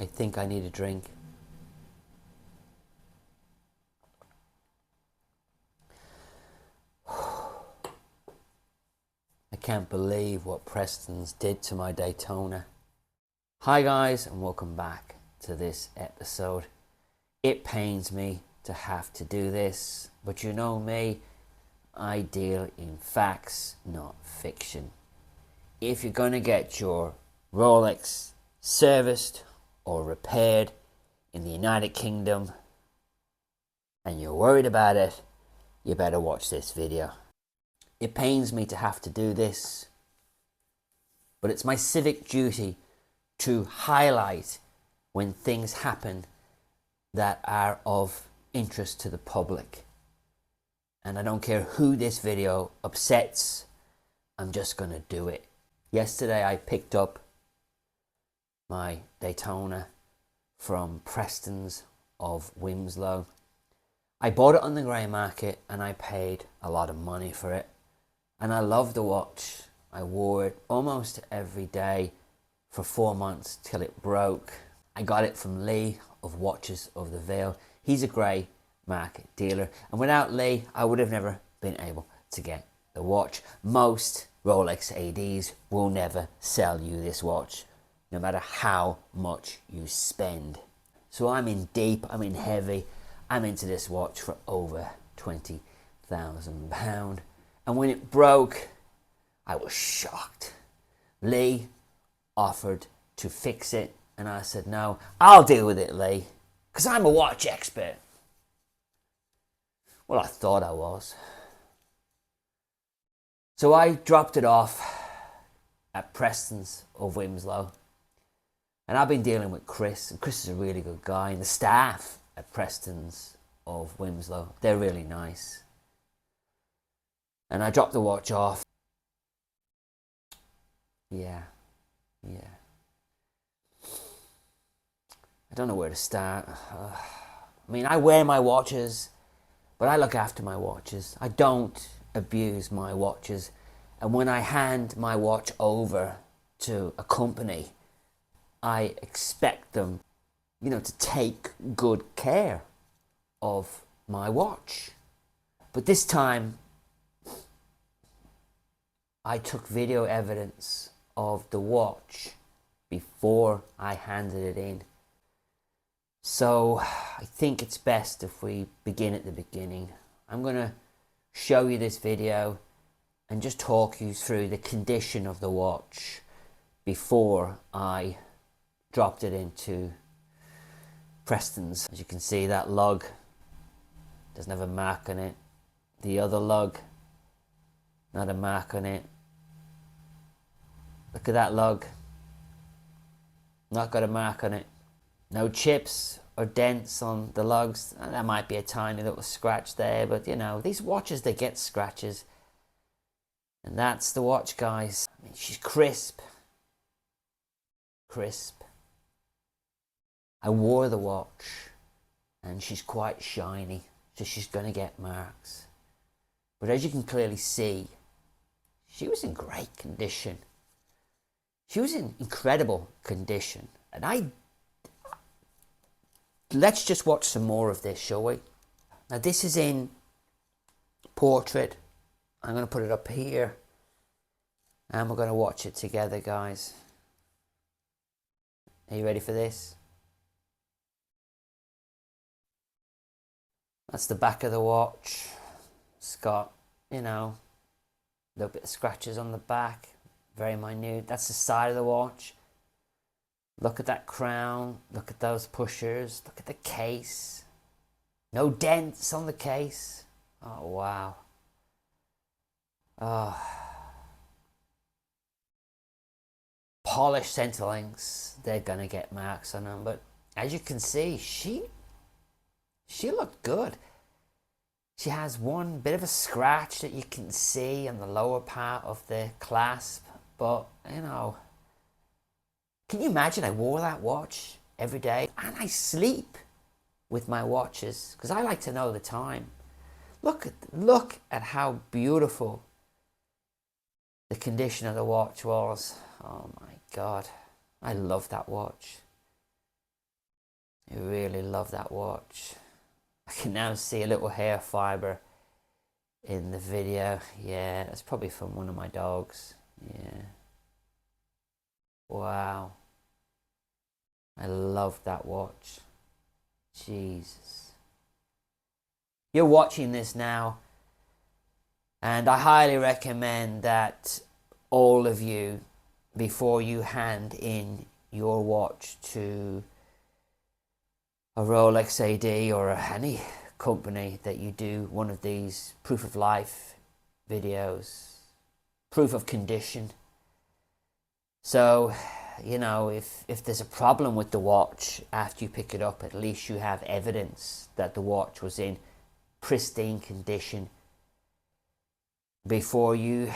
I think I need a drink. I can't believe what Preston's did to my Daytona. Hi guys, and welcome back to this episode. It pains me to have to do this, but you know me, I deal in facts, not fiction. If you're going to get your Rolex serviced or repaired in the United Kingdom and you're worried about it, you better watch this video. It pains me to have to do this, but it's my civic duty to highlight when things happen that are of interest to the public. And I don't care who this video upsets, I'm just going to do it. Yesterday I picked up my Daytona from Preston's of Wilmslow. I bought it on the grey market and I paid a lot of money for it. And I love the watch. I wore it almost every day for 4 months till it broke. I got it from Lee of Watches of the Vale. He's a grey market dealer. And without Lee, I would have never been able to get the watch. Most Rolex ADs will never sell you this watch, no matter how much you spend. So I'm in deep, I'm in heavy. I'm into this watch for over £20,000. And when it broke, I was shocked. Lee offered to fix it, and I said, no, I'll deal with it, Lee, because I'm a watch expert. Well, I thought I was. So I dropped it off at Preston's of Wilmslow. And I've been dealing with Chris, and Chris is a really good guy, and the staff at Preston's of Wilmslow, they're really nice. And I dropped the watch off. Yeah. I don't know where to start. I mean, I wear my watches, but I look after my watches. I don't abuse my watches. And when I hand my watch over to a company, I expect them, to take good care of my watch. But this time, I took video evidence of the watch before I handed it in. So I think it's best if we begin at the beginning. I'm going to show you this video and just talk you through the condition of the watch before I dropped it into Preston's. As you can see, that lug doesn't have a mark on it. The other lug, not a mark on it. Look at that lug. Not got a mark on it. No chips or dents on the lugs. There might be a tiny little scratch there, but these watches, they get scratches. And that's the watch, guys. I mean, she's crisp. Crisp. I wore the watch and she's quite shiny, so she's going to get marks. But as you can clearly see, she was in great condition. She was in incredible condition. And let's just watch some more of this, shall we? Now this is in portrait. I'm going to put it up here. And we're going to watch it together, guys. Are you ready for this? That's the back of the watch. It's got, a little bit of scratches on the back. Very minute. That's the side of the watch. Look at that crown. Look at those pushers. Look at the case. No dents on the case. Oh, wow. Oh. Polished center links. They're going to get marks on them. But as you can see, she looked good. She has one bit of a scratch that you can see on the lower part of the clasp. But, can you imagine I wore that watch every day? And I sleep with my watches because I like to know the time. Look at how beautiful the condition of the watch was. Oh my God. I love that watch. I really love that watch. I can now see a little hair fibre in the video. Yeah, that's probably from one of my dogs. Yeah. Wow. I love that watch. Jesus. You're watching this now, and I highly recommend that all of you, before you hand in your watch to a Rolex AD or any company, that you do one of these proof of life videos, proof of condition. So, you know, if there's a problem with the watch after you pick it up, at least you have evidence that the watch was in pristine condition before you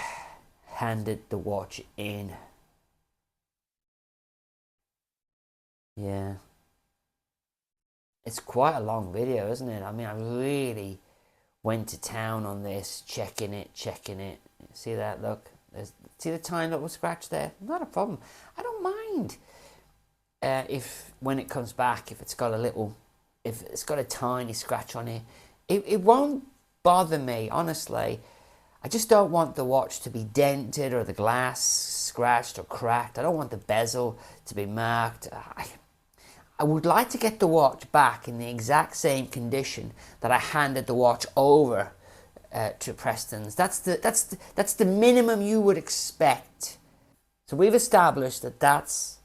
handed the watch in. Yeah. It's quite a long video, isn't it? I mean, I really went to town on this, checking it. See that? Look. See the tiny little scratch there? Not a problem. I don't mind if when it comes back, if it's got a tiny scratch on it. It won't bother me, honestly. I just don't want the watch to be dented or the glass scratched or cracked. I don't want the bezel to be marked. I would like to get the watch back in the exact same condition that I handed the watch over to Preston's. That's the minimum you would expect. So we've established that that's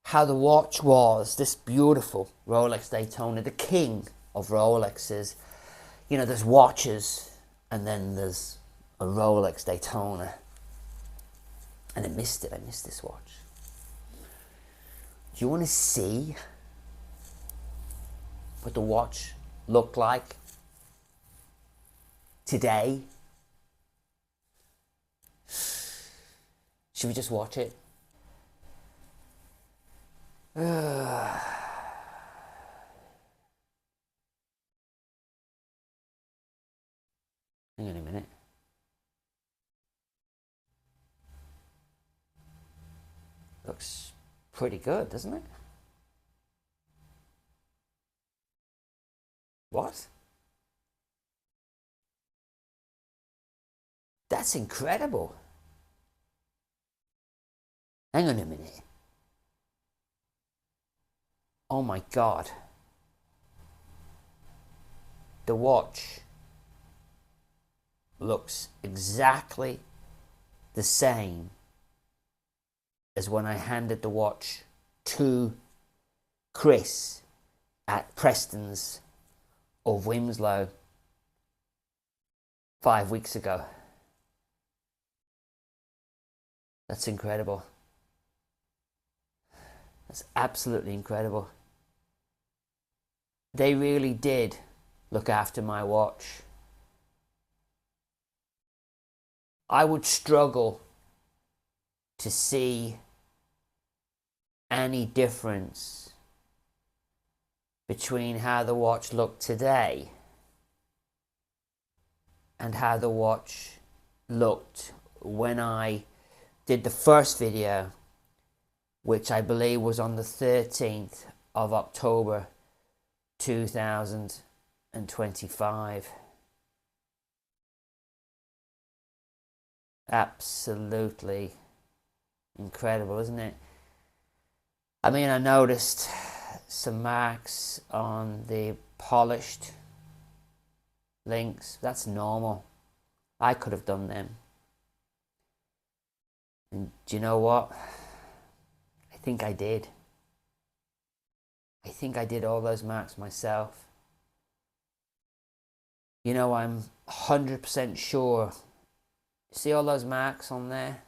how the watch was. This beautiful Rolex Daytona, the king of Rolexes. You know, there's watches, and then there's a Rolex Daytona. And I missed it. I missed this watch. Do you want to see what the watch looked like today? Should we just watch it? Hang on a minute. Looks pretty good, doesn't it? What? That's incredible. Hang on a minute. Oh my God. The watch looks exactly the same as when I handed the watch to Chris at Preston's of Winslow 5 weeks ago. That's incredible. That's absolutely incredible. They really did look after my watch. I would struggle to see any difference between how the watch looked today and how the watch looked when I did the first video, which I believe was on the 13th of October 2025. Absolutely incredible, isn't it? I mean, I noticed some marks on the polished links. That's normal. I could have done them. And do you know what? I think I did. I think I did all those marks myself. You know, I'm 100% sure. See all those marks on there?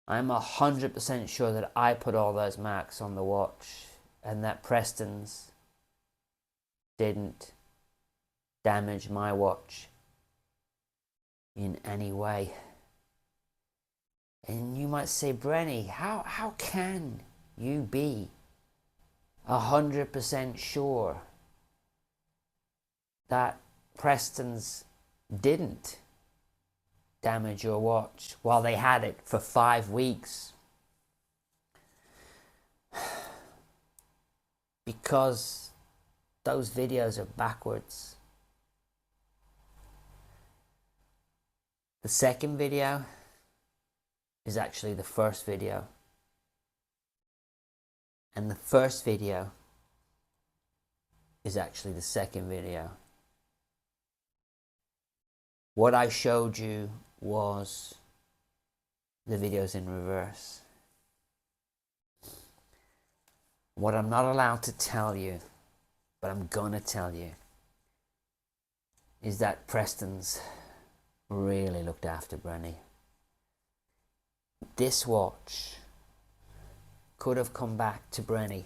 I'm 100% sure that I put all those marks on the watch and that Preston's didn't damage my watch in any way. And you might say, Brenny, how can you be 100% sure that Preston's didn't damage your watch while they had it for 5 weeks? because those videos are backwards. The second video is actually the first video. And the first video is actually the second video. What I showed you was the videos in reverse. What I'm not allowed to tell you, but I'm gonna tell you, is that Preston's really looked after Brenny. This watch could have come back to Brenny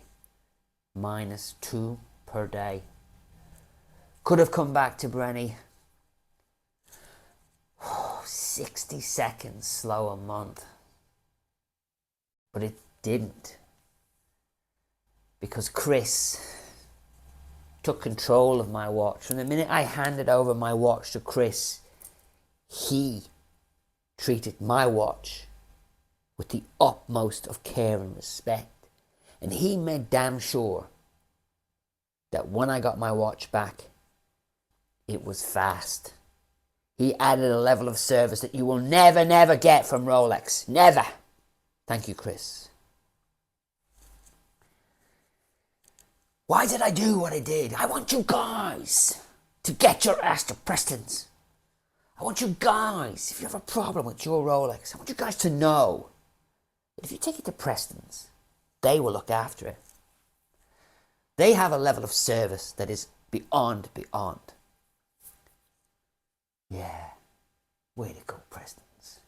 -2 per day. Could have come back to Brenny 60 seconds slow a month. But it didn't. Because Chris took control of my watch. From the minute I handed over my watch to Chris, he treated my watch with the utmost of care and respect. And he made damn sure that when I got my watch back, it was fast. He added a level of service that you will never, never get from Rolex. Never. Thank you, Chris. Why did I do what I did? I want you guys to get your ass to Preston's. I want you guys, if you have a problem with your Rolex, I want you guys to know that if you take it to Preston's, they will look after it. They have a level of service that is beyond. Yeah, way to go, Preston's.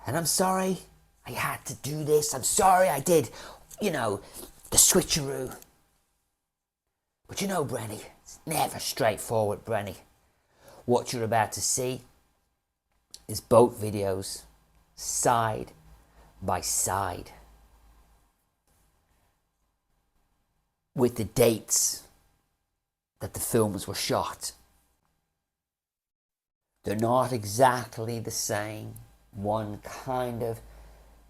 And I'm sorry I had to do this. I'm sorry I did, the switcheroo. But Brenny, it's never straightforward, Brenny. What you're about to see is both videos side by side with the dates that the films were shot. They're not exactly the same. One kind of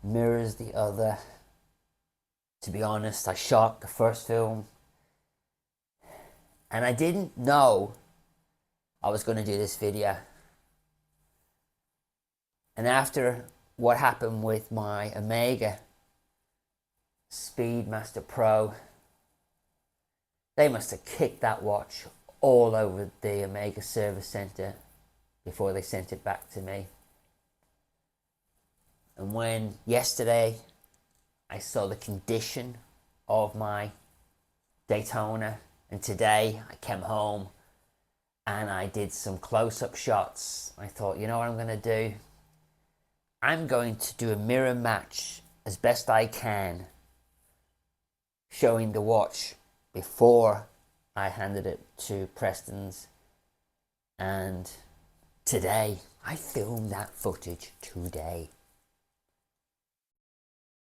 mirrors the other. To be honest, I shot the first film and I didn't know I was going to do this video. And after what happened with my Omega Speedmaster Pro, they must have kicked that watch all over the Omega service center before they sent it back to me. And when yesterday I saw the condition of my Daytona, and today I came home and I did some close-up shots, I thought, you know what I'm going to do? I'm going to do a mirror match as best I can, showing the watch before I handed it to Preston's. And today, I filmed that footage today.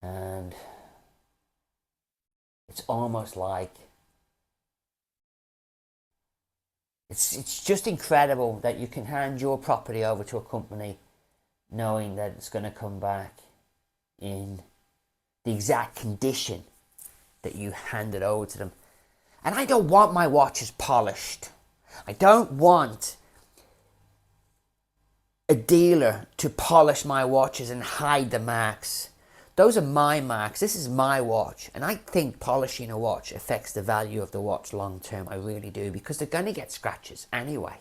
And it's almost like it's just incredible that you can hand your property over to a company knowing that it's going to come back in the exact condition that you handed over to them. And I don't want my watches polished. I don't want a dealer to polish my watches and hide the marks. Those are my marks. This is my watch. And I think polishing a watch affects the value of the watch long term. I really do, because they're going to get scratches anyway.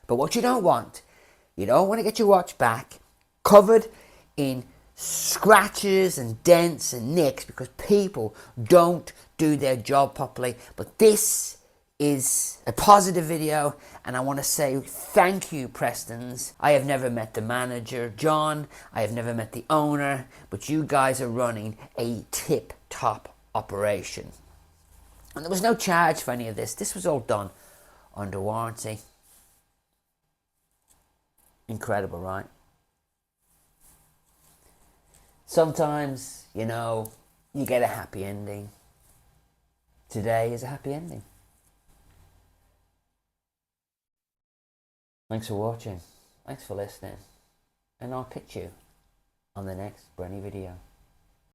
But what you don't want to get your watch back covered in scratches and dents and nicks because people don't do their job properly. But this is a positive video, and I want to say thank you, Preston's. I have never met the manager, John. I have never met the owner, but you guys are running a tip-top operation. And there was no charge for any of this. This was all done under warranty. Incredible, right? Sometimes, you get a happy ending. Today is a happy ending. Thanks for watching. Thanks for listening. And I'll catch you on the next Brenny video.